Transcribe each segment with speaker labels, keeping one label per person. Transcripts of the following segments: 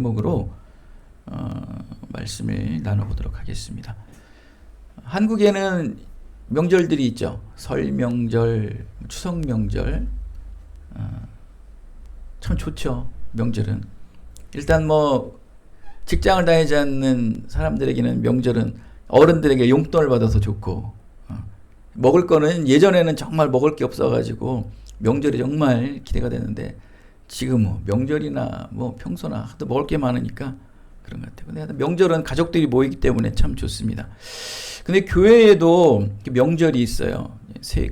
Speaker 1: 제목으로 말씀을 나눠보도록 하겠습니다. 한국에는 명절들이 있죠. 설 명절, 추석 명절. 참 좋죠. 명절은. 일단 뭐 직장을 다니지 않는 사람들에게는 명절은 어른들에게 용돈을 받아서 좋고, 먹을 거는 예전에는 정말 먹을 게 없어가지고 명절이 정말 기대가 되는데, 지금 뭐 명절이나 뭐 평소나 하도 먹을 게 많으니까 그런 것 같아요. 근데 명절은 가족들이 모이기 때문에 참 좋습니다. 근데 교회에도 명절이 있어요.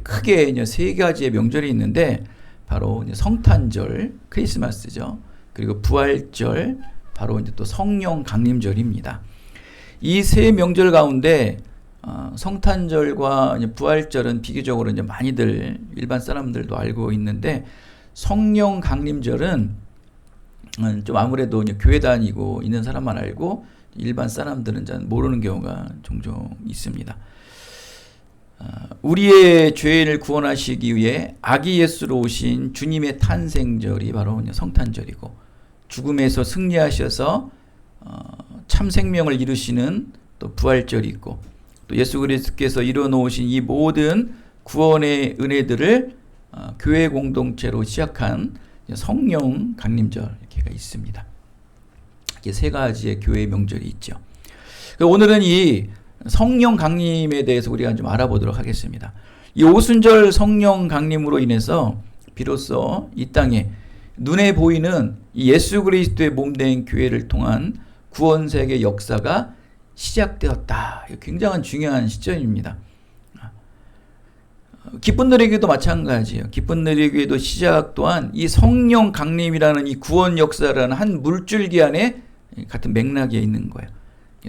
Speaker 1: 크게 이제 세 가지의 명절이 있는데, 바로 이제 성탄절, 크리스마스죠. 그리고 부활절, 바로 이제 또 성령 강림절입니다. 이 세 명절 가운데 성탄절과 이제 부활절은 비교적으로 이제 많이들 일반 사람들도 알고 있는데, 성령 강림절은 좀 아무래도 이제 교회 다니고 있는 사람만 알고 일반 사람들은 잘 모르는 경우가 종종 있습니다. 우리의 죄인을 구원하시기 위해 아기 예수로 오신 주님의 탄생절이 바로 이제 성탄절이고, 죽음에서 승리하셔서 참 생명을 이루시는 또 부활절이 있고, 또 예수 그리스도께서 이루어 놓으신 이 모든 구원의 은혜들을 교회 공동체로 시작한 성령 강림절 이렇게가 있습니다. 이렇게 세 가지의 교회 명절이 있죠. 오늘은 이 성령 강림에 대해서 우리가 좀 알아보도록 하겠습니다. 이 오순절 성령 강림으로 인해서 비로소 이 땅에 눈에 보이는 이 예수 그리스도의 몸된 교회를 통한 구원세계 역사가 시작되었다. 굉장히 중요한 시점입니다. 기쁜 누리교회도 마찬가지예요. 기쁜 누리교회도 시작 또한 이 성령 강림이라는 이 구원 역사라는 한 물줄기 안에 같은 맥락에 있는 거예요.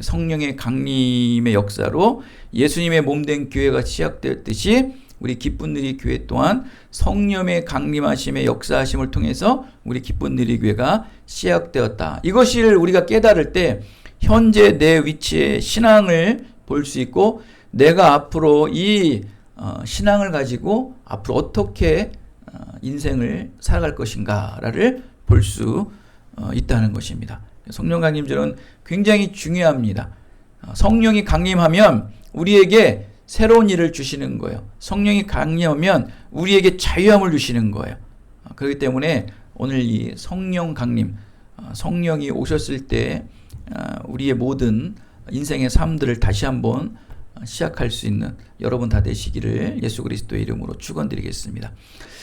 Speaker 1: 성령의 강림의 역사로 예수님의 몸된 교회가 시작되었듯이, 우리 기쁜 누리 교회 또한 성령의 강림하심의 역사하심을 통해서 우리 기쁜 누리 교회가 시작되었다. 이것을 우리가 깨달을 때 현재 내 위치의 신앙을 볼 수 있고, 내가 앞으로 이 신앙을 가지고 앞으로 어떻게 인생을 살아갈 것인가를 볼 수 있다는 것입니다. 성령 강림절은 굉장히 중요합니다. 성령이 강림하면 우리에게 새로운 일을 주시는 거예요. 성령이 강림하면 우리에게 자유함을 주시는 거예요. 그렇기 때문에 오늘 이 성령 강림, 성령이 오셨을 때 우리의 모든 인생의 삶들을 다시 한번 시작할 수 있는 여러분 다 되시기를 예수 그리스도의 이름으로 축원드리겠습니다.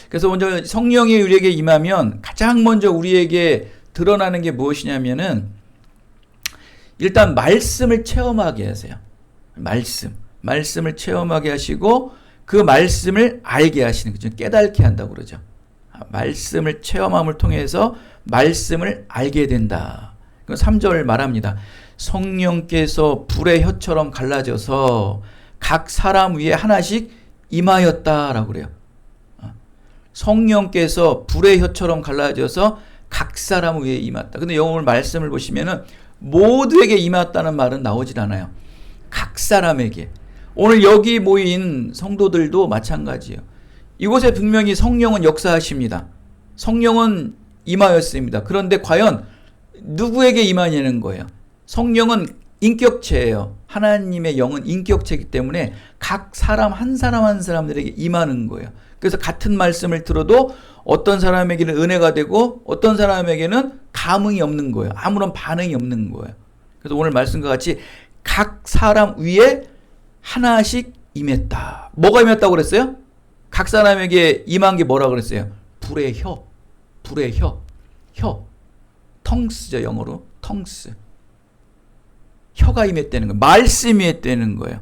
Speaker 1: 그래서 먼저 성령이 우리에게 임하면 가장 먼저 우리에게 드러나는 게 무엇이냐면은, 일단 말씀을 체험하게 하세요. 말씀을 체험하게 하시고 그 말씀을 알게 하시는 거죠. 깨닫게 한다고 그러죠. 말씀을 체험함을 통해서 말씀을 알게 된다. 3절 말합니다. 성령께서 불의 혀처럼 갈라져서 각 사람 위에 하나씩 임하였다라고 그래요. 성령께서 불의 혀처럼 갈라져서 각 사람 위에 임했다. 근데 영어로 말씀을 보시면은 모두에게 임했다는 말은 나오질 않아요. 각 사람에게. 오늘 여기 모인 성도들도 마찬가지예요. 이곳에 분명히 성령은 역사하십니다. 성령은 임하였습니다. 그런데 과연 누구에게 임하냐는 거예요. 성령은 인격체예요. 하나님의 영은 인격체이기 때문에 각 사람 한 사람들에게 임하는 거예요. 그래서 같은 말씀을 들어도 어떤 사람에게는 은혜가 되고 어떤 사람에게는 감흥이 없는 거예요. 아무런 반응이 없는 거예요. 그래서 오늘 말씀과 같이 각 사람 위에 하나씩 임했다. 뭐가 임했다고 그랬어요? 각 사람에게 임한 게 뭐라고 그랬어요? 불의 혀. 텅스죠, 영어로. 텅스. 혀가 임했다는 거예요. 말씀이 임했다는 거예요.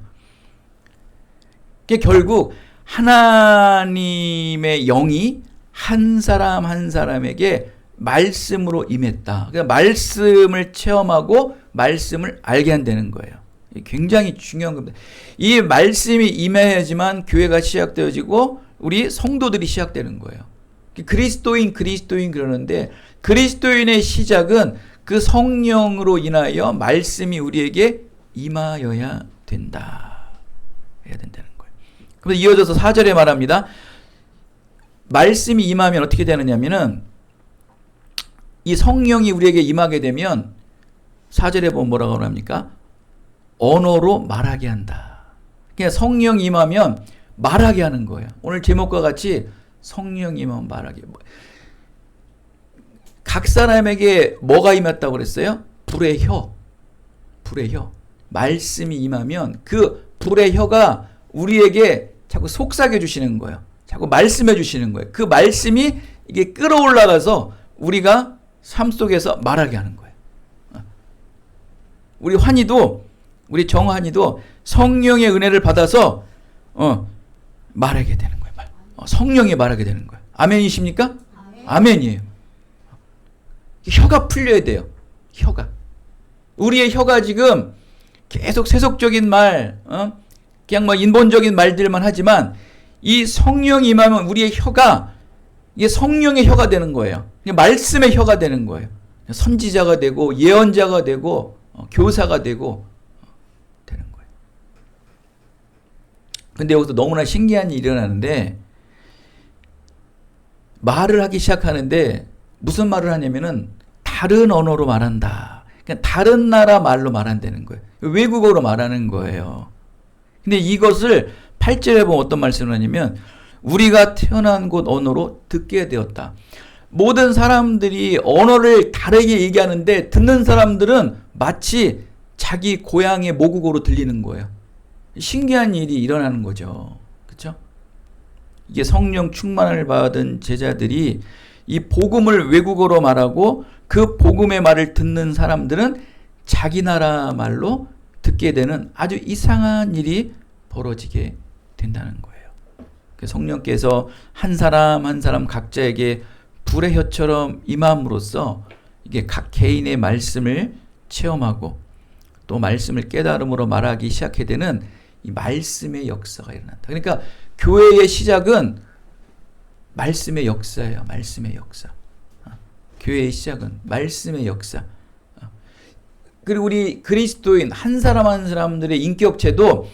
Speaker 1: 그게 결국 하나님의 영이 한 사람 한 사람에게 말씀으로 임했다. 그러니까 말씀을 체험하고 말씀을 알게 한다는 거예요. 굉장히 중요한 겁니다. 이 말씀이 임해야지만 교회가 시작되어지고 우리 성도들이 시작되는 거예요. 그리스도인 그러는데, 그리스도인의 시작은 그 성령으로 인하여 말씀이 우리에게 임하여야 된다. 해야 된다는 거예요. 그래서 이어져서 4절에 말합니다. 말씀이 임하면 어떻게 되느냐면은 이 성령이 우리에게 임하게 되면 4절에 보면 뭐라고 합니까? 언어로 말하게 한다. 그냥 성령이 임하면 말하게 하는 거예요. 오늘 제목과 같이 성령이 임하면 말하게. 각 사람에게 뭐가 임했다고 그랬어요? 불의 혀. 불의 혀. 말씀이 임하면 그 불의 혀가 우리에게 자꾸 속삭여 주시는 거예요. 자꾸 말씀해 주시는 거예요. 그 말씀이 이게 끌어올라가서 우리가 삶 속에서 말하게 하는 거예요. 우리 환희도, 우리 정환희도 성령의 은혜를 받아서 말하게 되는 거예요. 성령이 말하게 되는 거예요. 아멘이십니까? 아멘이에요. 혀가 풀려야 돼요. 혀가. 우리의 혀가 지금 계속 세속적인 말, 그냥 뭐 인본적인 말들만 하지만 이 성령이 임하면 우리의 혀가 이게 성령의 혀가 되는 거예요. 말씀의 혀가 되는 거예요. 선지자가 되고 예언자가 되고 교사가 되고 되는 거예요. 근데 여기서 너무나 신기한 일이 일어나는데 말을 하기 시작하는데 무슨 말을 하냐면은 다른 언어로 말한다. 그냥 다른 나라 말로 말한다는 거예요. 외국어로 말하는 거예요. 근데 이것을 8절에 보면 어떤 말씀을 하냐면 우리가 태어난 곳 언어로 듣게 되었다. 모든 사람들이 언어를 다르게 얘기하는데 듣는 사람들은 마치 자기 고향의 모국어로 들리는 거예요. 신기한 일이 일어나는 거죠. 그렇죠? 이게 성령 충만을 받은 제자들이 이 복음을 외국어로 말하고 그 복음의 말을 듣는 사람들은 자기 나라 말로 듣게 되는 아주 이상한 일이 벌어지게 된다는 거예요. 성령께서 한 사람 한 사람 각자에게 불의 혀처럼 임함으로써 이게 각 개인의 말씀을 체험하고 또 말씀을 깨달음으로 말하기 시작하게 되는 이 말씀의 역사가 일어난다. 그러니까 교회의 시작은 말씀의 역사예요. 말씀의 역사. 교회의 시작은 말씀의 역사. 그리고 우리 그리스도인 한 사람 한 사람들의 인격체도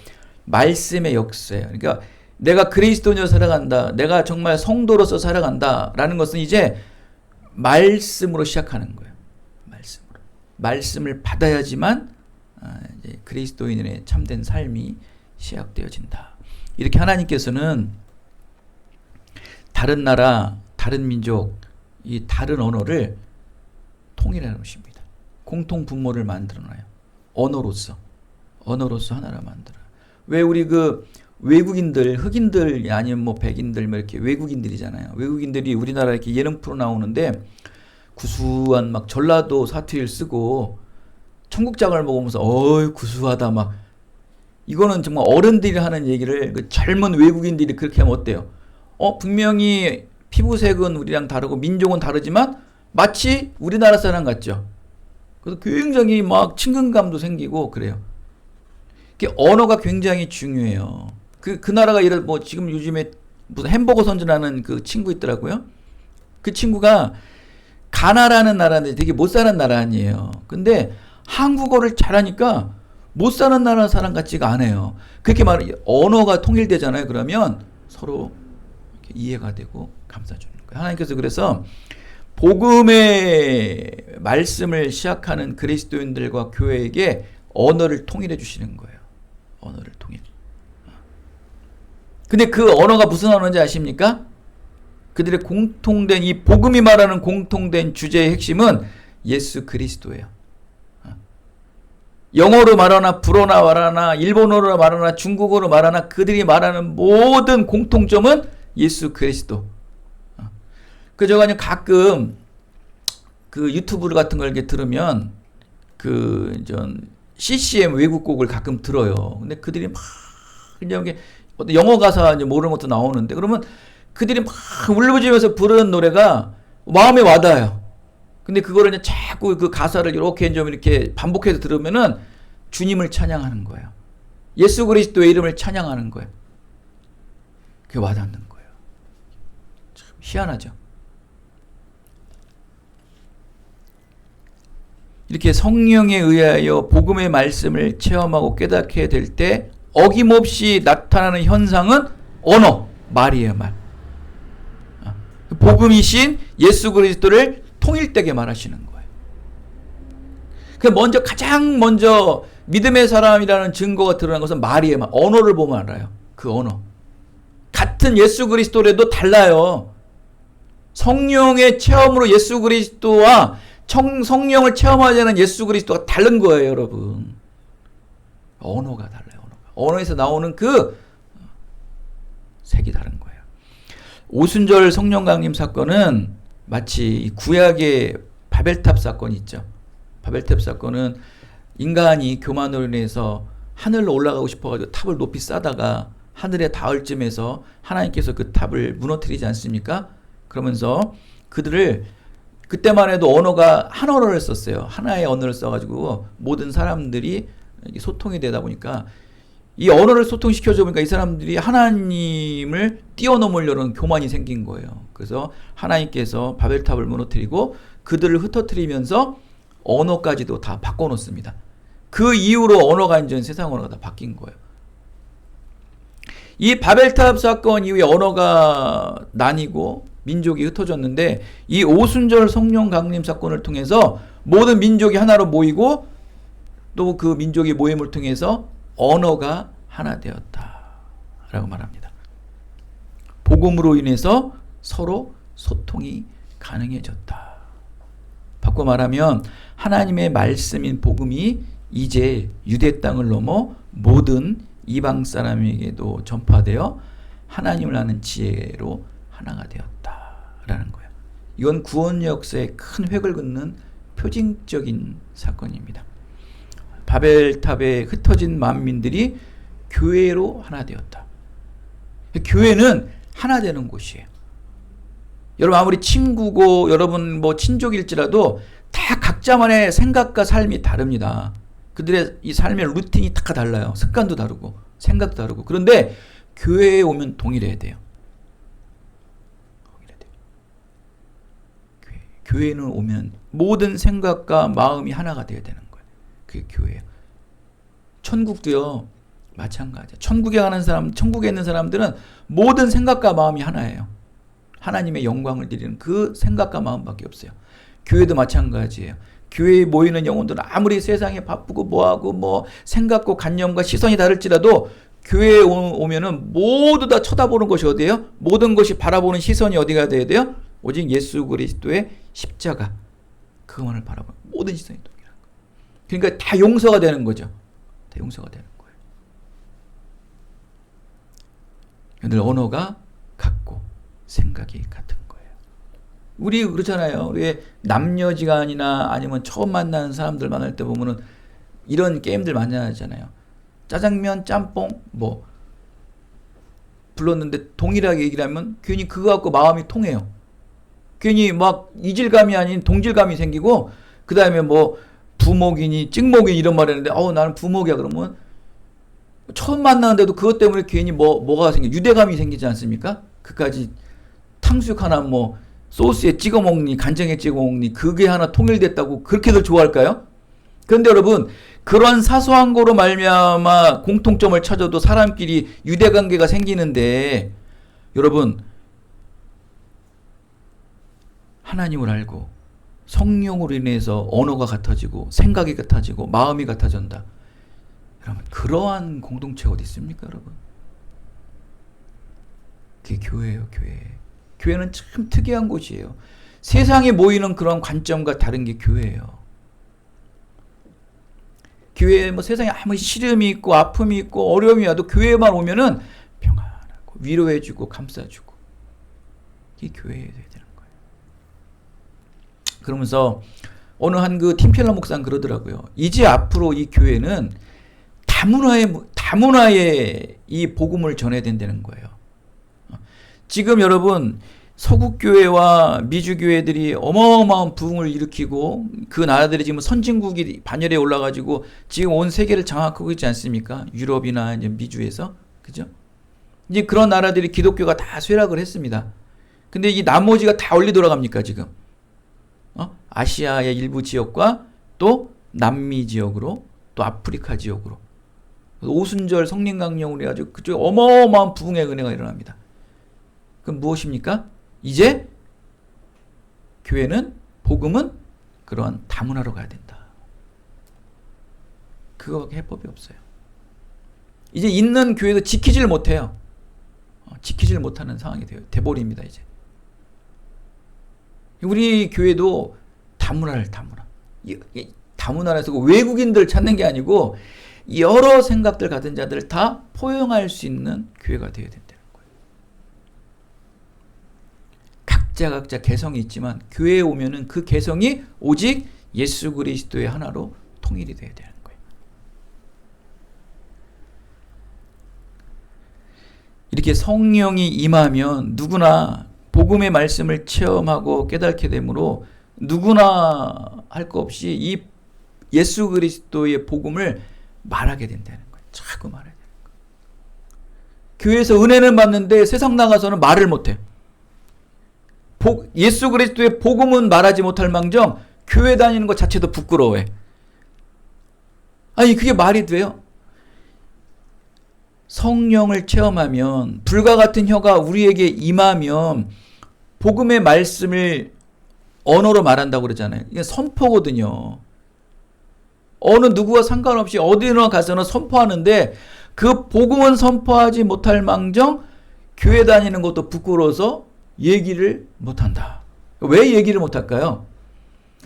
Speaker 1: 말씀의 역사예요. 그러니까 내가 그리스도인으로 살아간다. 내가 정말 성도로서 살아간다. 라는 것은 이제 말씀으로 시작하는 거예요. 말씀으로. 말씀을 받아야지만 이제 그리스도인의 참된 삶이 시작되어진다. 이렇게 하나님께서는 다른 나라, 다른 민족, 이 다른 언어를 통일해 놓으십니다. 공통 분모를 만들어 놔요. 언어로서 하나를 만들어요. 왜 우리 그 외국인들, 흑인들 아니면 뭐 백인들 뭐 이렇게 외국인들이잖아요. 외국인들이 우리나라 이렇게 예능 프로 나오는데 구수한 막 전라도 사투리를 쓰고 청국장을 먹으면서 구수하다 막 이거는 정말 어른들이 하는 얘기를 그 젊은 외국인들이 그렇게 하면 어때요? 분명히 피부색은 우리랑 다르고 민족은 다르지만 마치 우리나라 사람 같죠. 그래서 굉장히 막 친근감도 생기고 그래요. 언어가 굉장히 중요해요. 그 나라가 뭐 지금 요즘에 무슨 햄버거 선전하는 그 친구 있더라고요. 그 친구가 가나라는 나라인데 되게 못 사는 나라 아니에요. 근데 한국어를 잘하니까 못 사는 나라 사람 같지가 않아요. 그렇게 언어가 통일되잖아요. 그러면 서로 이렇게 이해가 되고 감싸주는 거예요. 하나님께서 그래서 복음의 말씀을 시작하는 그리스도인들과 교회에게 언어를 통일해 주시는 거예요. 언어를 통일. 근데 그 언어가 무슨 언어인지 아십니까? 그들의 공통된 이 복음이 말하는 공통된 주제의 핵심은 예수 그리스도예요. 영어로 말하나 불어나 말하나 일본어로 말하나 중국어로 말하나 그들이 말하는 모든 공통점은 예수 그리스도. 그저 그냥 가끔 그 유튜브 같은 걸 이렇게 들으면 CCM 외국 곡을 가끔 들어요. 근데 그들이 막 그냥 영어 가사 이제 모르는 것도 나오는데 그러면 그들이 막 울부짖으면서 부르는 노래가 마음에 와닿아요. 근데 그거를 이제 자꾸 그 가사를 이렇게 좀 이렇게 반복해서 들으면은 주님을 찬양하는 거예요. 예수 그리스도의 이름을 찬양하는 거예요. 그게 와닿는 거예요. 참 희한하죠. 이렇게 성령에 의하여 복음의 말씀을 체험하고 깨닫게 될 때 어김없이 나타나는 현상은 언어, 말이에요, 말. 복음이신 예수 그리스도를 통일되게 말하시는 거예요. 가장 먼저 믿음의 사람이라는 증거가 드러난 것은 말이에요. 언어를 보면 알아요. 그 언어. 같은 예수 그리스도라도 달라요. 성령의 체험으로 예수 그리스도와 성령을 체험하자는 예수 그리스도가 다른 거예요, 여러분. 언어가 달라요, 언어에서 나오는 그 색이 다른 거예요. 오순절 성령 강림 사건은 마치 구약의 바벨탑 사건이 있죠. 바벨탑 사건은 인간이 교만으로 인해서 하늘로 올라가고 싶어가지고 탑을 높이 쌓다가 하늘에 닿을 쯤에서 하나님께서 그 탑을 무너뜨리지 않습니까? 그러면서 그들을 그때만 해도 언어가 한 언어를 썼어요. 하나의 언어를 써가지고 모든 사람들이 소통이 되다 보니까 이 언어를 소통시켜줘 보니까 이 사람들이 하나님을 뛰어넘으려는 교만이 생긴 거예요. 그래서 하나님께서 바벨탑을 무너뜨리고 그들을 흩어뜨리면서 언어까지도 다 바꿔놓습니다. 그 이후로 언어가 이제 세상 언어가 다 바뀐 거예요. 이 바벨탑 사건 이후에 언어가 나뉘고 민족이 흩어졌는데 이 오순절 성령 강림 사건을 통해서 모든 민족이 하나로 모이고 또 그 민족의 모임을 통해서 언어가 하나 되었다라고 말합니다. 복음으로 인해서 서로 소통이 가능해졌다. 바꿔 말하면 하나님의 말씀인 복음이 이제 유대 땅을 넘어 모든 이방 사람에게도 전파되어 하나님을 아는 지혜로 하나가 되었다라는 거예요. 이건 구원 역사의 큰 획을 긋는 표징적인 사건입니다. 바벨탑에 흩어진 만민들이 교회로 하나 되었다. 교회는 하나 되는 곳이에요. 여러분 아무리 친구고 여러분 뭐 친족일지라도 다 각자만의 생각과 삶이 다릅니다. 그들의 이 삶의 루틴이 다 달라요. 습관도 다르고 생각도 다르고. 그런데 교회에 오면 동일해야 돼요. 교회는 오면 모든 생각과 마음이 하나가 되어야 되는 거예요. 그게 교회예요. 천국도요 마찬가지예요. 천국에 있는 사람들은 모든 생각과 마음이 하나예요. 하나님의 영광을 드리는 그 생각과 마음밖에 없어요. 교회도 마찬가지예요. 교회에 모이는 영혼들은 아무리 세상에 바쁘고 뭐하고 뭐 생각과 관념과 시선이 다를지라도 교회에 오면은 모두 다 쳐다보는 것이 어디예요? 모든 것이 바라보는 시선이 어디가 돼야 돼요? 오직 예수 그리스도의 십자가 그것만을 바라보는 모든 시선이 동일한 거예요. 그러니까 다 용서가 되는 거죠. 다 용서가 되는 거예요. 늘 언어가 같고 생각이 같은 거예요. 우리 그렇잖아요. 우리 남녀지간이나 아니면 처음 만나는 사람들 만날 때 보면은 이런 게임들 많이 하잖아요. 짜장면, 짬뽕 뭐 불렀는데 동일하게 얘기를 하면 괜히 그거 갖고 마음이 통해요. 괜히 막 이질감이 아닌 동질감이 생기고 그 다음에 뭐 부목이니 찍목이니 이런 말 했는데 나는 부목이야 그러면 처음 만나는데도 그것 때문에 괜히 뭐가 유대감이 생기지 않습니까? 그까지 탕수육 하나 뭐 소스에 찍어 먹니 간장에 찍어 먹니 그게 하나 통일됐다고 그렇게들 좋아할까요? 그런데 여러분 그런 사소한 거로 말미암아 공통점을 찾아도 사람끼리 유대관계가 생기는데 여러분 하나님을 알고 성령으로 인해서 언어가 같아지고 생각이 같아지고 마음이 같아진다. 여러분 그러한 공동체가 어디 있습니까 여러분? 그게 교회예요. 교회는 참 특이한 곳이에요. 세상에 모이는 그런 관점과 다른 게 교회예요. 교회에 뭐 세상에 아무리 시름이 있고 아픔이 있고 어려움이 와도 교회에만 오면은 평안하고 위로해주고 감싸주고 이게 교회에 돼야 되는 거예요. 그러면서 어느 한 그 팀켈러 목사는 그러더라고요. 이제 앞으로 이 교회는 다문화에 이 복음을 전해야 된다는 거예요. 지금 여러분 서구교회와 미주교회들이 어마어마한 부흥을 일으키고 그 나라들이 지금 선진국이 반열에 올라가지고 지금 온 세계를 장악하고 있지 않습니까? 유럽이나 이제 미주에서. 그죠? 이제 그런 나라들이 기독교가 다 쇠락을 했습니다. 근데 이 나머지가 다 어디 돌아갑니까, 지금? 아시아의 일부 지역과 또 남미 지역으로 또 아프리카 지역으로. 오순절 성령 강령으로 해가지고 그쪽에 어마어마한 부흥의 은혜가 일어납니다. 그럼 무엇입니까? 이제 교회는 복음은 그러한 다문화로 가야 된다. 그거밖에 해법이 없어요. 이제 있는 교회도 지키질 못해요. 지키질 못하는 상황이 돼버립니다. 이제 우리 교회도 다문화를 다문화라서 외국인들 찾는 게 아니고 여러 생각들 가진 자들을 다 포용할 수 있는 교회가 되어야 된다는 거예요. 각자 개성이 있지만 교회에 오면은 그 개성이 오직 예수 그리스도의 하나로 통일이 되어야 되는 거예요. 이렇게 성령이 임하면 누구나 복음의 말씀을 체험하고 깨닫게 되므로 누구나 할 거 없이 이 예수 그리스도의 복음을 말하게 된다는 거예요. 자꾸 말해야 되는 거예요. 교회에서 은혜는 받는데 세상 나가서는 말을 못해. 예수 그리스도의 복음은 말하지 못할 망정 교회 다니는 것 자체도 부끄러워해. 아니 그게 말이 돼요? 성령을 체험하면 불과 같은 혀가 우리에게 임하면 복음의 말씀을 언어로 말한다고 그러잖아요. 이게 선포거든요. 어느 누구와 상관없이 어디나 가서는 선포하는데 그 복음은 선포하지 못할 망정 교회 다니는 것도 부끄러워서 얘기를 못한다. 왜 얘기를 못할까요?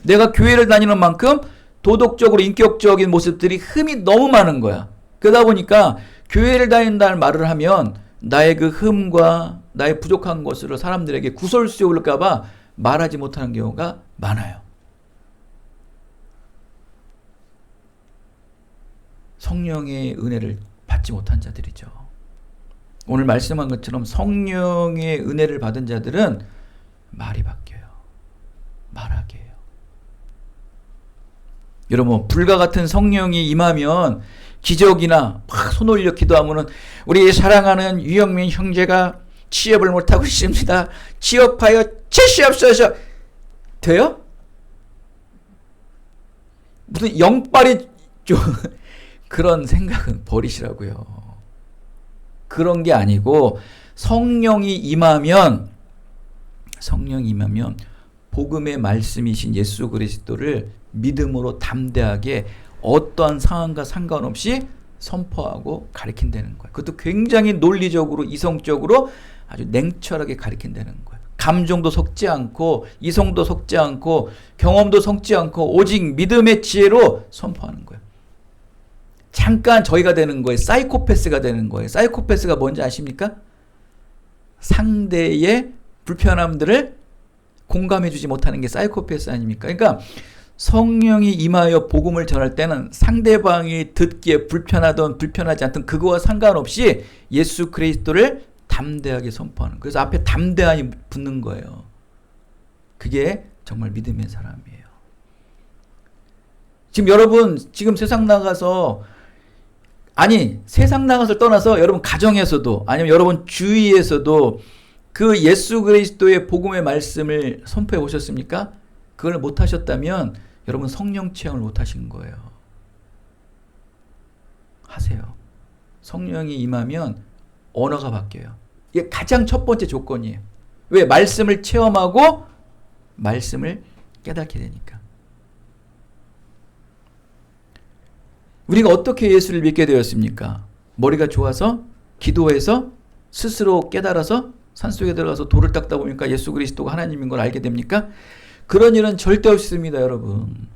Speaker 1: 내가 교회를 다니는 만큼 도덕적으로 인격적인 모습들이 흠이 너무 많은 거야. 그러다 보니까 교회를 다닌다는 말을 하면 나의 그 흠과 나의 부족한 것으로 사람들에게 구설수요일까 봐 말하지 못하는 경우가 많아요. 성령의 은혜를 받지 못한 자들이죠. 오늘 말씀한 것처럼 성령의 은혜를 받은 자들은 말이 바뀌어요. 말하게 해요. 여러분 불과 같은 성령이 임하면 기적이나 막 손 올려 기도하면은 우리 사랑하는 유영민 형제가 취업을 못하고 있습니다. 취업하여 주시옵소서. 돼요? 무슨 영빨이 좀 그런 생각은 버리시라고요. 그런 게 아니고 성령이 임하면 복음의 말씀이신 예수 그리스도를 믿음으로 담대하게 어떠한 상황과 상관없이 선포하고 가르친다는 거예요. 그것도 굉장히 논리적으로 이성적으로 아주 냉철하게 가르친다는 거예요. 감정도 섞지 않고 이성도 섞지 않고 경험도 섞지 않고 오직 믿음의 지혜로 선포하는 거예요. 잠깐 저희가 되는 거예요. 사이코패스가 되는 거예요. 사이코패스가 뭔지 아십니까? 상대의 불편함들을 공감해주지 못하는 게 사이코패스 아닙니까? 그러니까 성령이 임하여 복음을 전할 때는 상대방이 듣기에 불편하든 불편하지 않든 그거와 상관없이 예수 그리스도를 담대하게 선포하는 거예요. 그래서 앞에 담대함이 붙는 거예요. 그게 정말 믿음의 사람이에요. 지금 여러분 지금 세상 나가서 세상 나가서 떠나서 여러분 가정에서도 아니면 여러분 주위에서도 그 예수 그리스도의 복음의 말씀을 선포해 보셨습니까? 그걸 못 하셨다면 여러분 성령 체험을 못 하신 거예요. 하세요. 성령이 임하면 언어가 바뀌어요. 이게 가장 첫 번째 조건이에요. 왜? 말씀을 체험하고 말씀을 깨닫게 되니까. 우리가 어떻게 예수를 믿게 되었습니까? 머리가 좋아서 기도해서 스스로 깨달아서 산속에 들어가서 돌을 닦다 보니까 예수 그리스도가 하나님인 걸 알게 됩니까? 그런 일은 절대 없습니다, 여러분.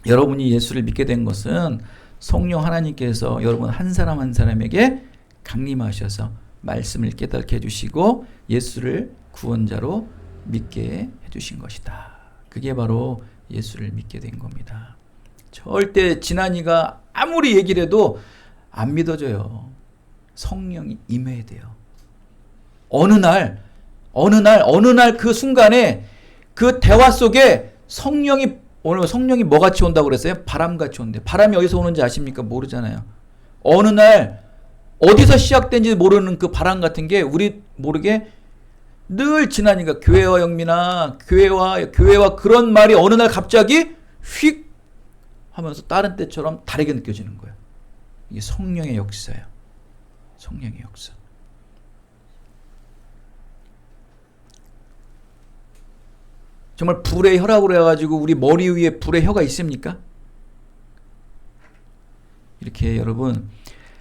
Speaker 1: 여러분이 예수를 믿게 된 것은 성령 하나님께서 여러분 한 사람 한 사람에게 강림하셔서 말씀을 깨닫게 해주시고 예수를 구원자로 믿게 해주신 것이다. 그게 바로 예수를 믿게 된 겁니다. 절대 지난이가 아무리 얘기를 해도 안 믿어져요. 성령이 임해야 돼요. 어느 날 그 순간에 그 대화 속에 오늘 성령이 뭐같이 온다고 그랬어요? 바람같이 온대. 바람이 어디서 오는지 아십니까? 모르잖아요. 어느 날 어디서 시작된지 모르는 그 바람 같은 게 우리 모르게 늘 지나니까 교회와 영민아 교회와 그런 말이 어느 날 갑자기 휙 하면서 다른 때처럼 다르게 느껴지는 거예요. 이게 성령의 역사예요. 성령의 역사. 정말 불의 혀라고 그래가지고 우리 머리 위에 불의 혀가 있습니까? 이렇게 여러분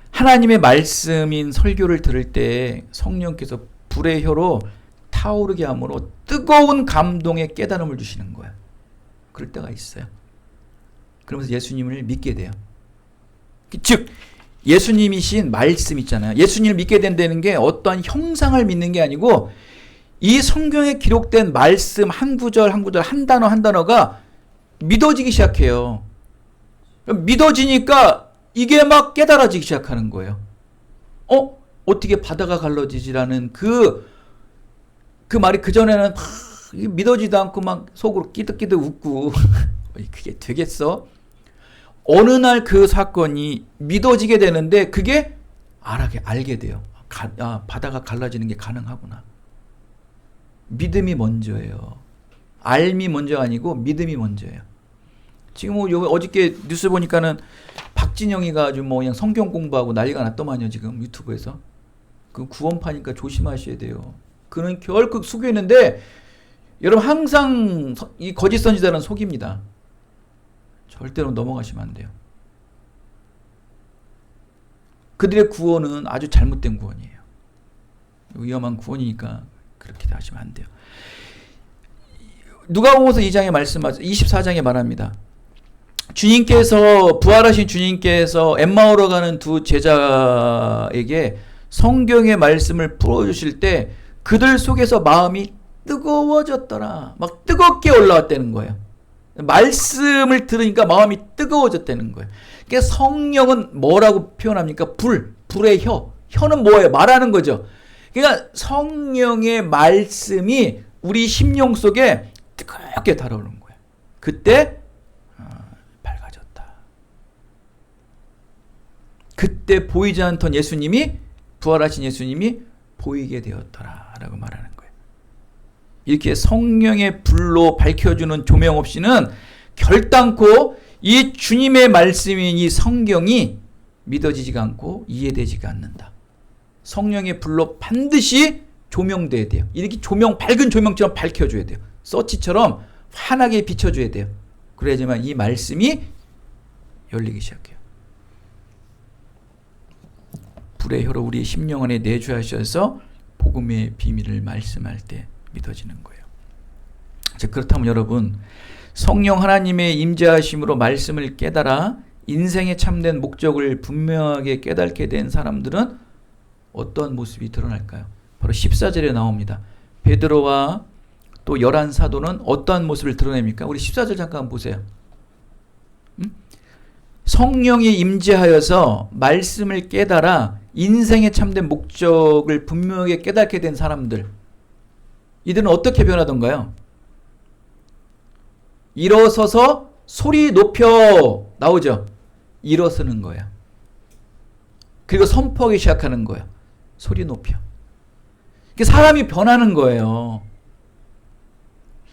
Speaker 1: 하나님의 말씀인 설교를 들을 때 성령께서 불의 혀로 타오르게 함으로 뜨거운 감동의 깨달음을 주시는 거예요. 그럴 때가 있어요. 그러면서 예수님을 믿게 돼요. 즉 예수님이신 말씀 있잖아요. 예수님을 믿게 된다는 게 어떠한 형상을 믿는 게 아니고 이 성경에 기록된 말씀 한 구절 한 구절 한 단어 한 단어가 믿어지기 시작해요. 믿어지니까 이게 막 깨달아지기 시작하는 거예요. 어떻게 바다가 갈라지지라는 그 말이 그전에는 믿어지도 않고 막 속으로 끼득끼득 웃고 그게 되겠어? 어느 날 그 사건이 믿어지게 되는데 그게 알게 돼요. 바다가 갈라지는 게 가능하구나. 믿음이 먼저예요. 알미 먼저 아니고 믿음이 먼저예요. 지금 어저께 뉴스 보니까는 박진영이가 아주 그냥 성경 공부하고 난리가 났더만요. 지금 유튜브에서. 그 구원파니까 조심하셔야 돼요. 그는 결국 속였는데 여러분 항상 이 거짓 선지자는 속입니다. 절대로 넘어가시면 안 돼요. 그들의 구원은 아주 잘못된 구원이에요. 위험한 구원이니까 그렇게 하시면 안 돼요. 누가복음서 2장에 말씀하세요. 24장에 말합니다. 주님께서 부활하신 주님께서 엠마오로 가는 두 제자에게 성경의 말씀을 풀어주실 때 그들 속에서 마음이 뜨거워졌더라. 막 뜨겁게 올라왔다는 거예요. 말씀을 들으니까 마음이 뜨거워졌다는 거예요. 그러니까 성령은 뭐라고 표현합니까? 불의 혀. 혀는 뭐예요? 말하는 거죠. 그러니까 성령의 말씀이 우리 심령 속에 뜨겁게 달아오는 거예요. 그때 밝아졌다. 그때 보이지 않던 예수님이 부활하신 예수님이 보이게 되었더라 라고 말하는 거예요. 이렇게 성령의 불로 밝혀주는 조명 없이는 결단코 이 주님의 말씀인 이 성경이 믿어지지가 않고 이해되지가 않는다. 성령의 불로 반드시 조명돼야 돼요. 이렇게 밝은 조명처럼 밝혀줘야 돼요. 서치처럼 환하게 비춰줘야 돼요. 그래야지만 이 말씀이 열리기 시작해요. 불의 혀로 우리의 심령 안에 내주하셔서 복음의 비밀을 말씀할 때 믿어지는 거예요. 그렇다면 여러분 성령 하나님의 임재하심으로 말씀을 깨달아 인생의 참된 목적을 분명하게 깨닫게 된 사람들은 어떤 모습이 드러날까요? 바로 14절에 나옵니다. 베드로와 또 11사도는 어떠한 모습을 드러냅니까? 우리 14절 잠깐 보세요. 성령이 임재하여서 말씀을 깨달아 인생의 참된 목적을 분명하게 깨닫게 된 사람들, 이들은 어떻게 변하던가요? 일어서서 소리 높여 나오죠. 일어서는 거예요. 그리고 선포하기 시작하는 거예요. 소리 높여. 사람이 변하는 거예요.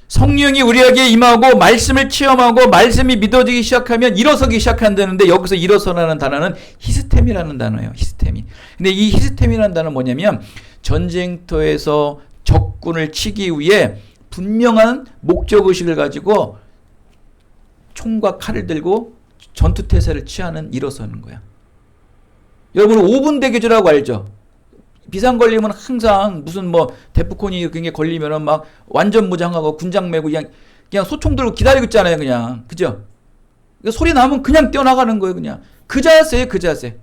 Speaker 1: 성령이 우리에게 임하고 말씀을 체험하고 말씀이 믿어지기 시작하면 일어서기 시작한다는데 여기서 일어서라는 단어는 히스템이라는 단어예요. 히스템이. 근데 이 히스템이라는 단어는 뭐냐면 전쟁터에서 적군을 치기 위해 분명한 목적의식을 가지고 총과 칼을 들고 전투태세를 취하는 일어서는 거야. 여러분 5분 대기조라고 알죠? 비상 걸리면 항상 무슨 데프콘이 그게 걸리면은 막 완전 무장하고 군장 메고 그냥 소총 들고 기다리고 있잖아요, 그냥. 그죠? 소리 나면 그냥 뛰어나가는 거예요, 그냥. 그 자세예요, 그 자세.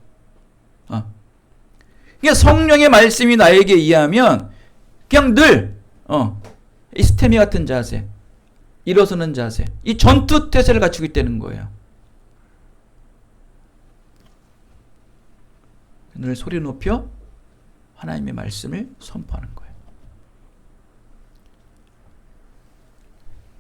Speaker 1: 그러니까 성령의 말씀이 나에게 이해하면 그냥 늘 이 스테미 같은 자세, 일어서는 자세, 이 전투 태세를 갖추고 있다는 거예요. 늘 소리 높여 하나님의 말씀을 선포하는 거예요.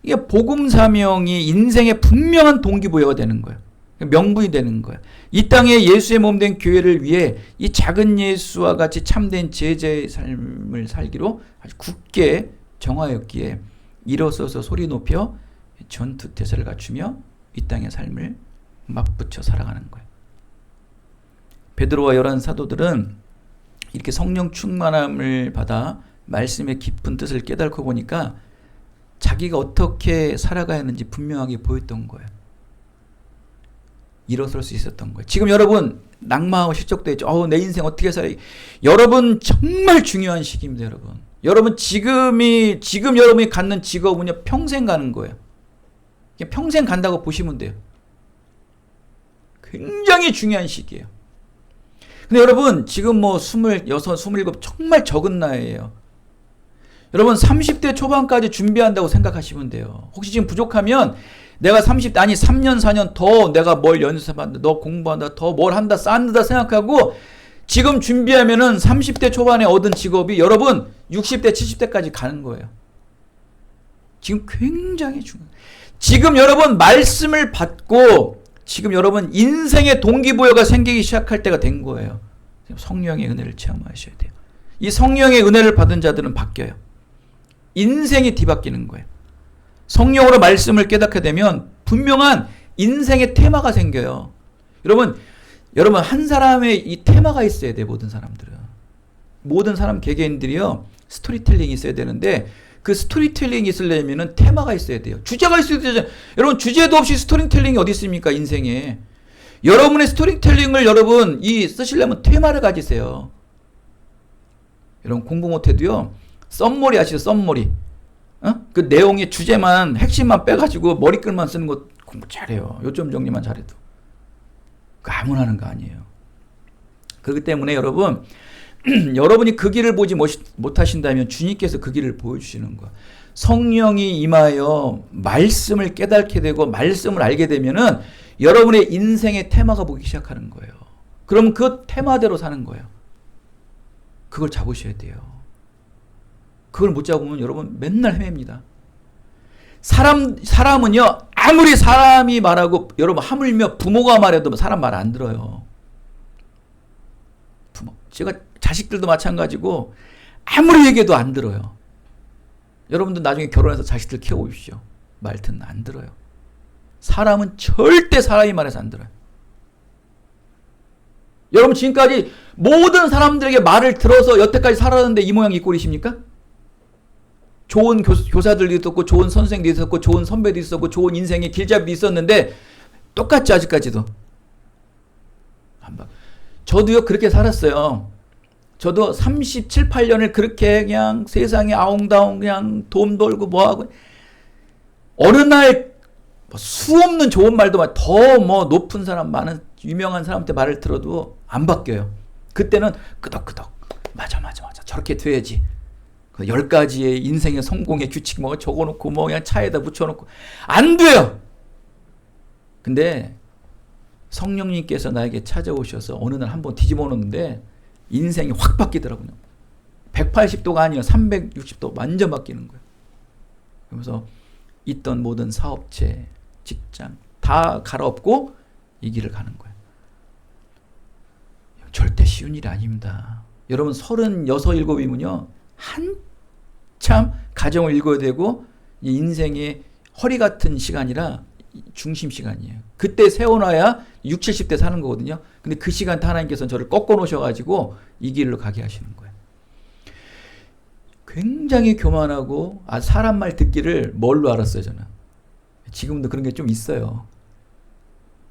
Speaker 1: 이게 복음 사명이 인생의 분명한 동기부여가 되는 거예요. 명분이 되는 거예요. 이 땅에 예수의 몸된 교회를 위해 이 작은 예수와 같이 참된 제자의 삶을 살기로 아주 굳게 정하였기에 일어서서 소리 높여 전투태세를 갖추며 이 땅의 삶을 맞붙여 살아가는 거예요. 베드로와 11사도들은 이렇게 성령 충만함을 받아 말씀의 깊은 뜻을 깨닫고 보니까 자기가 어떻게 살아가야 하는지 분명하게 보였던 거예요. 일어설 수 있었던 거예요. 지금 여러분 낙마하고 실족도 했죠. 내 인생 어떻게 살아야. 여러분 정말 중요한 시기입니다. 여러분 지금 여러분이 갖는 직업은요 평생 가는 거예요. 평생 간다고 보시면 돼요. 굉장히 중요한 시기예요. 근데 여러분 지금 26, 27 정말 적은 나이에요. 여러분 30대 초반까지 준비한다고 생각하시면 돼요. 혹시 지금 부족하면 내가 30대 아니 3년 4년 더 내가 뭘 연습한다, 너 공부한다, 더 뭘 한다, 쌓는다 생각하고 지금 준비하면은 30대 초반에 얻은 직업이 여러분 60대 70대까지 가는 거예요. 지금 굉장히 중요해요. 지금 여러분 말씀을 받고 지금 여러분 인생의 동기부여가 생기기 시작할 때가 된 거예요. 성령의 은혜를 체험하셔야 돼요. 이 성령의 은혜를 받은 자들은 바뀌어요. 인생이 뒤바뀌는 거예요. 성령으로 말씀을 깨닫게 되면 분명한 인생의 테마가 생겨요. 여러분 한 사람의 이 테마가 있어야 돼요. 모든 사람 개개인들이요 스토리텔링이 있어야 되는데 그 스토리텔링이 있으려면 테마가 있어야 돼요. 주제가 있어야 되죠. 여러분 주제도 없이 스토리텔링이 어디 있습니까 인생에. 여러분의 스토리텔링을 여러분 쓰시려면 테마를 가지세요. 여러분 공부 못해도요 썸머리 아시죠? 썸머리. 그 내용의 주제만 핵심만 빼가지고 머리글만 쓰는 거 공부 잘해요. 요점 정리만 잘해도. 그 아무나 하는 거 아니에요. 그렇기 때문에 여러분 여러분이 그 길을 보지 못하신다면 주님께서 그 길을 보여주시는 거예요. 성령이 임하여 말씀을 깨닫게 되고 말씀을 알게 되면은 여러분의 인생의 테마가 보기 시작하는 거예요. 그럼 그 테마대로 사는 거예요. 그걸 잡으셔야 돼요. 그걸 못 잡으면 여러분 맨날 헤맵니다. 사람은요 아무리 사람이 말하고 여러분 하물며 부모가 말해도 사람 말 안 들어요. 제가 자식들도 마찬가지고 아무리 얘기해도 안 들어요. 여러분도 나중에 결혼해서 자식들 키워보십시오. 말 듣는 안 들어요. 사람은 절대 사람이 말해서 안 들어요. 여러분 지금까지 모든 사람들에게 말을 들어서 여태까지 살았는데 이 모양 이 꼴이십니까? 좋은 교사들도 있었고 좋은 선생도 있었고 좋은 선배도 있었고 좋은 인생의 길잡이도 있었는데 똑같지 아직까지도. 저도요 그렇게 살았어요. 저도 37, 8년을 그렇게 그냥 세상에 아웅다웅 그냥 돈 벌고 뭐하고 어느 날 수 없는 좋은 말도 더 높은 사람 많은 유명한 사람한테 말을 들어도 안 바뀌어요. 그때는 끄덕끄덕 맞아 저렇게 돼야지. 10가지의 인생의 성공의 규칙 적어놓고 그냥 차에다 묻혀놓고 안 돼요. 근데 성령님께서 나에게 찾아오셔서 어느 날 한번 뒤집어 놓는데 인생이 확 바뀌더라고요. 180도가 아니에요. 360도 완전 바뀌는 거예요. 그러면서 있던 모든 사업체, 직장 다 갈아엎고 이 길을 가는 거예요. 절대 쉬운 일이 아닙니다. 여러분 36, 7이면요. 한참 가정을 읽어야 되고 인생의 허리 같은 시간이라 중심 시간이에요. 그때 세워놔야 6, 70대 사는 거거든요. 근데 그 시간 하나님께서는 저를 꺾어 놓으셔가지고 이 길로 가게 하시는 거예요. 굉장히 교만하고 사람 말 듣기를 뭘로 알았어요 저는. 지금도 그런 게 좀 있어요.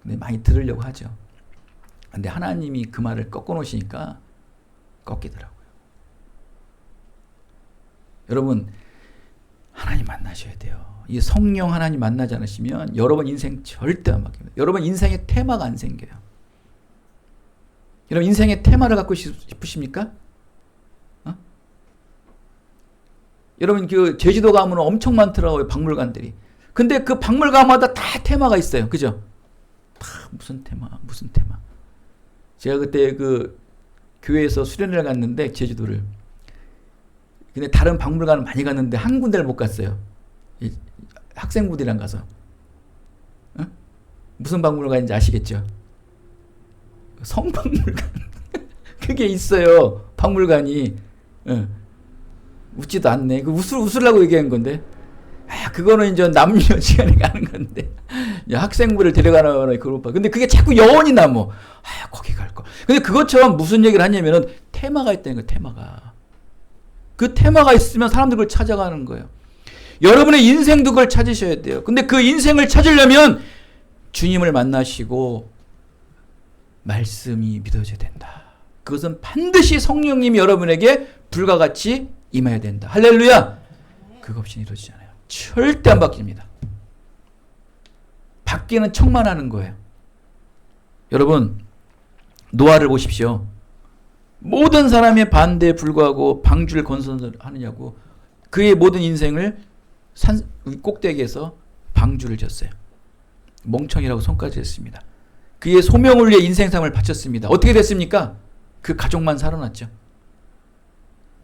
Speaker 1: 근데 많이 들으려고 하죠. 근데 하나님이 그 말을 꺾어 놓으시니까 꺾이더라고요. 여러분 하나님 만나셔야 돼요. 이 성령 하나님 만나지 않으시면 여러분 인생 절대 안 바뀝니다. 여러분 인생의 테마가 안 생겨요. 여러분 인생의 테마를 갖고 싶으십니까? 여러분 그 제주도 가면 엄청 많더라고요. 박물관들이. 근데 그 박물관마다 다 테마가 있어요. 그죠? 다 무슨 테마. 제가 그때 그 교회에서 수련회를 갔는데 제주도를. 근데 다른 박물관을 많이 갔는데 한 군데를 못 갔어요. 학생부들이랑 가서. 무슨 박물관인지 아시겠죠? 성박물관. 그게 있어요. 박물관이. 웃지도 않네. 그 웃으려고 얘기한 건데. 그거는 이제 남녀 시간에 가는 건데. 학생부를 데려가는 그룹. 근데 그게 자꾸 여원이 나뭐. 거기 갈 거. 근데 그것처럼 무슨 얘기를 하냐면은 테마가 있다는 거예요. 테마가. 그 테마가 있으면 사람들 그걸 찾아가는 거예요. 여러분의 인생도 그걸 찾으셔야 돼요. 근데 그 인생을 찾으려면 주님을 만나시고 말씀이 믿어져야 된다. 그것은 반드시 성령님이 여러분에게 불과 같이 임해야 된다. 할렐루야. 그거 없이 이루어지지 않아요. 절대 안 바뀝니다. 바뀌는 척만 하는 거예요. 여러분, 노아를 보십시오. 모든 사람의 반대에 불구하고 방주를 건설하느냐고 그의 모든 인생을 산 꼭대기에서 방주를 졌어요. 멍청이라고 손까지 했습니다. 그의 소명을 위해 인생상을 바쳤습니다. 어떻게 됐습니까? 그 가족만 살아났죠.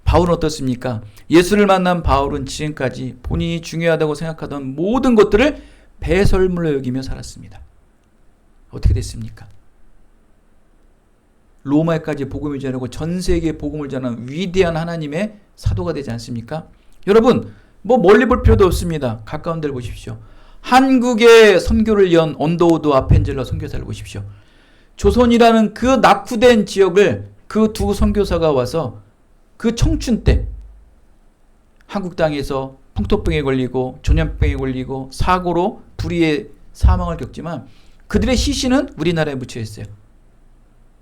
Speaker 1: 바울은 어떻습니까? 예수를 만난 바울은 지금까지 본인이 중요하다고 생각하던 모든 것들을 배설물로 여기며 살았습니다. 어떻게 됐습니까? 로마에까지 복음을 전하고 전 세계에 복음을 전하는 위대한 하나님의 사도가 되지 않습니까? 여러분, 뭐 멀리 볼 필요도 없습니다. 가까운 데를 보십시오. 한국에 선교를 연 언더우드 아펜젤러 선교사를 보십시오. 조선이라는 그 낙후된 지역을 그 두 선교사가 와서 그 청춘 때 한국 땅에서 풍토병에 걸리고 전염병에 걸리고 사고로 불의의 사망을 겪지만 그들의 시신은 우리나라에 묻혀 있어요.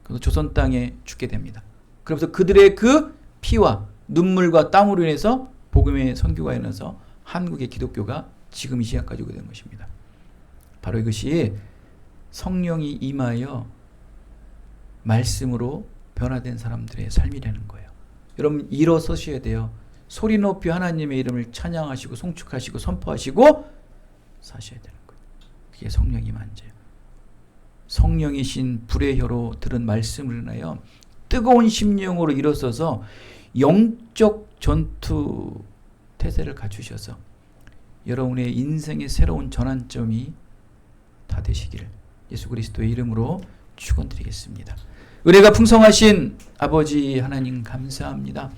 Speaker 1: 그래서 조선 땅에 죽게 됩니다. 그러면서 그들의 그 피와 눈물과 땀으로 인해서 복음의 선교가 일어나서 한국의 기독교가 지금 이 시간까지 오게 된 것입니다. 바로 이것이 성령이 임하여 말씀으로 변화된 사람들의 삶이라는 거예요. 여러분 일어서셔야 돼요. 소리 높이 하나님의 이름을 찬양하시고 송축하시고 선포하시고 사셔야 되는 거예요. 그게 성령이 만져요. 성령이신 불의 혀로 들은 말씀을 인하여 뜨거운 심령으로 일어서서 영적 전투 태세를 갖추셔서 여러분의 인생의 새로운 전환점이 다 되시기를 예수 그리스도의 이름으로 축원드리겠습니다. 은혜가 풍성하신 아버지 하나님 감사합니다.